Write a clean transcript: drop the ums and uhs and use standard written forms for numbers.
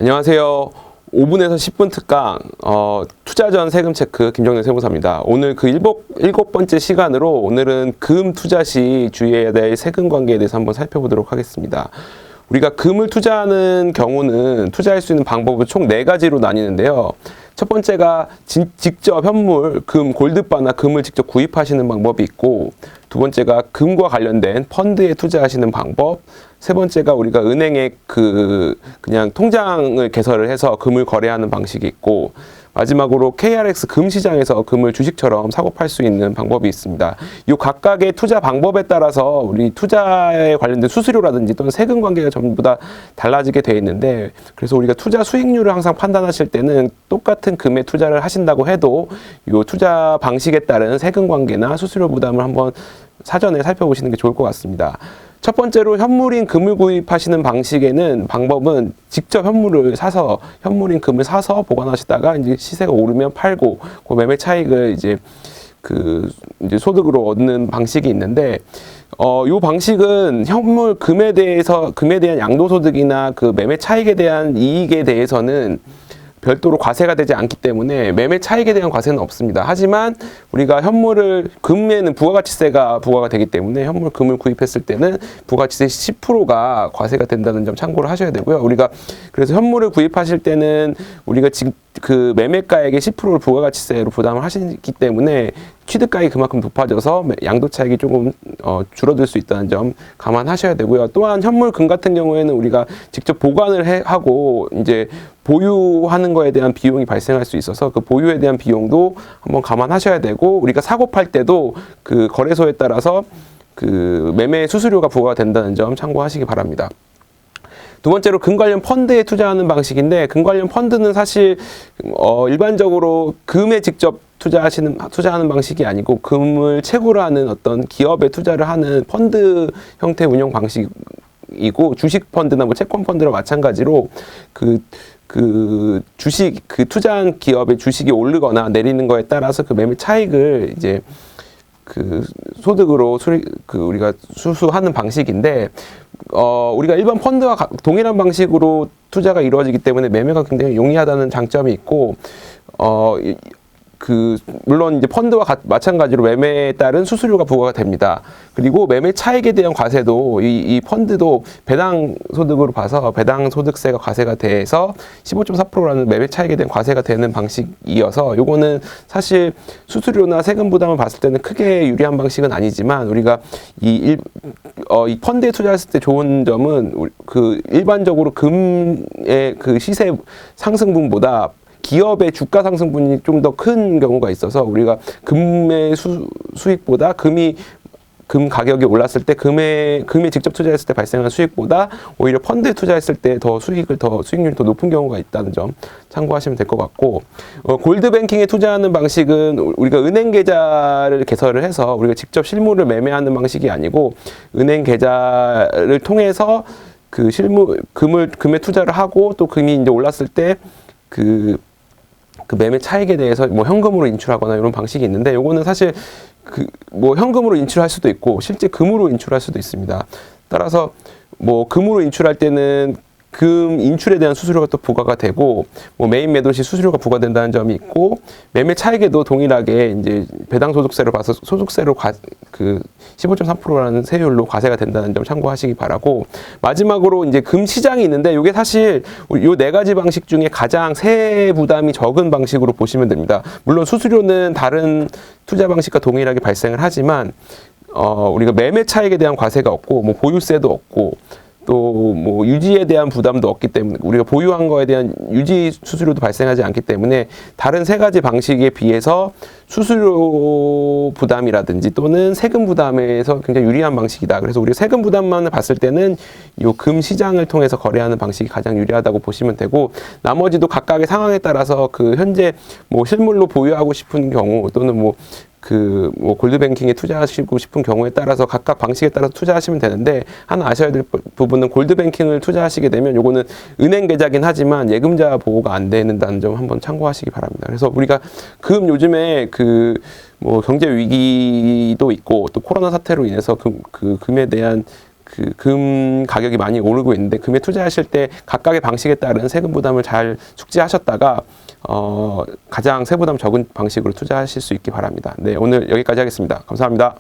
안녕하세요. 5분에서 10분 특강 투자 전 세금 체크 김정래 세무사입니다. 오늘 그 일곱 번째 시간으로 오늘은 금 투자 시 주의해야 될 세금 관계에 대해서 한번 살펴보도록 하겠습니다. 우리가 금을 투자하는 경우는 투자할 수 있는 방법은 총 4가지로 나뉘는데요. 첫 번째가 직접 현물, 금, 골드바나 금을 직접 구입하시는 방법이 있고, 두 번째가 금과 관련된 펀드에 투자하시는 방법, 세 번째가 우리가 은행에 그냥 통장을 개설을 해서 금을 거래하는 방식이 있고, 마지막으로 KRX 금 시장에서 금을 주식처럼 사고 팔 수 있는 방법이 있습니다. 이 각각의 투자 방법에 따라서 우리 투자에 관련된 수수료라든지 또는 세금 관계가 전부 다 달라지게 되어 있는데, 그래서 우리가 투자 수익률을 항상 판단하실 때는 똑같은 금에 투자를 하신다고 해도 이 투자 방식에 따른 세금 관계나 수수료 부담을 한번 사전에 살펴보시는 게 좋을 것 같습니다. 첫 번째로 현물인 금을 구입하시는 방법은 직접 현물인 금을 사서 보관하시다가 이제 시세가 오르면 팔고 그 매매 차익을 이제 소득으로 얻는 방식이 있는데, 이 방식은 현물 금에 대한 양도소득이나 그 매매 차익에 대한 이익에 대해서는 별도로 과세가 되지 않기 때문에 매매 차익에 대한 과세는 없습니다. 하지만 우리가 금에는 부가가치세가 부과가 되기 때문에 현물 금을 구입했을 때는 부가가치세 10%가 과세가 된다는 점 참고를 하셔야 되고요. 그래서 현물을 구입하실 때는 우리가 지금 그 매매가액의 10%를 부가가치세로 부담을 하시기 때문에 취득가액이 그만큼 높아져서 양도 차익이 조금 줄어들 수 있다는 점 감안하셔야 되고요. 또한 현물 금 같은 경우에는 우리가 직접 보관을 하고 이제 보유하는 거에 대한 비용이 발생할 수 있어서 그 보유에 대한 비용도 한번 감안하셔야 되고, 우리가 사고 팔 때도 그 거래소에 따라서 그 매매 수수료가 부과가 된다는 점 참고하시기 바랍니다. 두 번째로 금 관련 펀드에 투자하는 방식인데, 금 관련 펀드는 사실 일반적으로 금에 직접 투자하는 방식이 아니고 금을 채굴 하는 어떤 기업에 투자를 하는 펀드 형태 운영 방식이고, 주식 펀드나 채권 펀드랑 마찬가지로 투자한 기업의 주식이 오르거나 내리는 거에 따라서 그 매매 차익을 이제 소득으로 우리가 수수하는 방식인데, 우리가 일반 펀드와 동일한 방식으로 투자가 이루어지기 때문에 매매가 굉장히 용이하다는 장점이 있고, 물론 이제 펀드와 마찬가지로 매매에 따른 수수료가 부과가 됩니다. 그리고 매매 차익에 대한 과세도 이 펀드도 배당 소득으로 봐서 배당 소득세가 과세가 돼서 15.4%라는 매매 차익에 대한 과세가 되는 방식이어서, 요거는 사실 수수료나 세금 부담을 봤을 때는 크게 유리한 방식은 아니지만, 우리가 이 펀드에 투자했을 때 좋은 점은 일반적으로 금의 시세 상승분보다 기업의 주가 상승분이 좀 더 큰 경우가 있어서, 우리가 금의 수익보다 금 가격이 올랐을 때 금에 직접 투자했을 때 발생한 수익보다 오히려 펀드에 투자했을 때 수익률이 더 높은 경우가 있다는 점 참고하시면 될 것 같고, 골드뱅킹에 투자하는 방식은 우리가 은행 계좌를 개설을 해서 우리가 직접 실물을 매매하는 방식이 아니고, 은행 계좌를 통해서 금에 투자를 하고, 또 금이 이제 올랐을 때 그 매매 차익에 대해서 현금으로 인출하거나 이런 방식이 있는데, 요거는 사실 현금으로 인출할 수도 있고 실제 금으로 인출할 수도 있습니다. 따라서 금으로 인출할 때는 금 인출에 대한 수수료가 또 부과가 되고, 메인 매도 시 수수료가 부과된다는 점이 있고, 매매 차익에도 동일하게 이제 배당 소득세를 봐서 소득세로 15.3%라는 세율로 과세가 된다는 점 참고하시기 바라고, 마지막으로 이제 금 시장이 있는데, 이게 사실 요 4가지 방식 중에 가장 세액 부담이 적은 방식으로 보시면 됩니다. 물론 수수료는 다른 투자 방식과 동일하게 발생을 하지만 우리가 매매 차익에 대한 과세가 없고 보유세도 없고, 또 유지에 대한 부담도 없기 때문에, 우리가 보유한 거에 대한 유지 수수료도 발생하지 않기 때문에 다른 3가지 방식에 비해서 수수료 부담이라든지 또는 세금 부담에서 굉장히 유리한 방식이다. 그래서 우리가 세금 부담만을 봤을 때는 이 금 시장을 통해서 거래하는 방식이 가장 유리하다고 보시면 되고, 나머지도 각각의 상황에 따라서 현재 실물로 보유하고 싶은 경우, 또는 골드뱅킹에 투자하시고 싶은 경우에 따라서 각각 방식에 따라서 투자하시면 되는데, 하나 아셔야 될 부분은 골드뱅킹을 투자하시게 되면 요거는 은행 계좌긴 하지만 예금자 보호가 안 되는다는 점 한번 참고하시기 바랍니다. 그래서 우리가 요즘에 경제 위기도 있고 또 코로나 사태로 인해서 금에 대한 그 금 가격이 많이 오르고 있는데 금에 투자하실 때 각각의 방식에 따른 세금 부담을 잘 숙지하셨다가 가장 세부담 적은 방식으로 투자하실 수 있기 바랍니다. 네, 오늘 여기까지 하겠습니다. 감사합니다.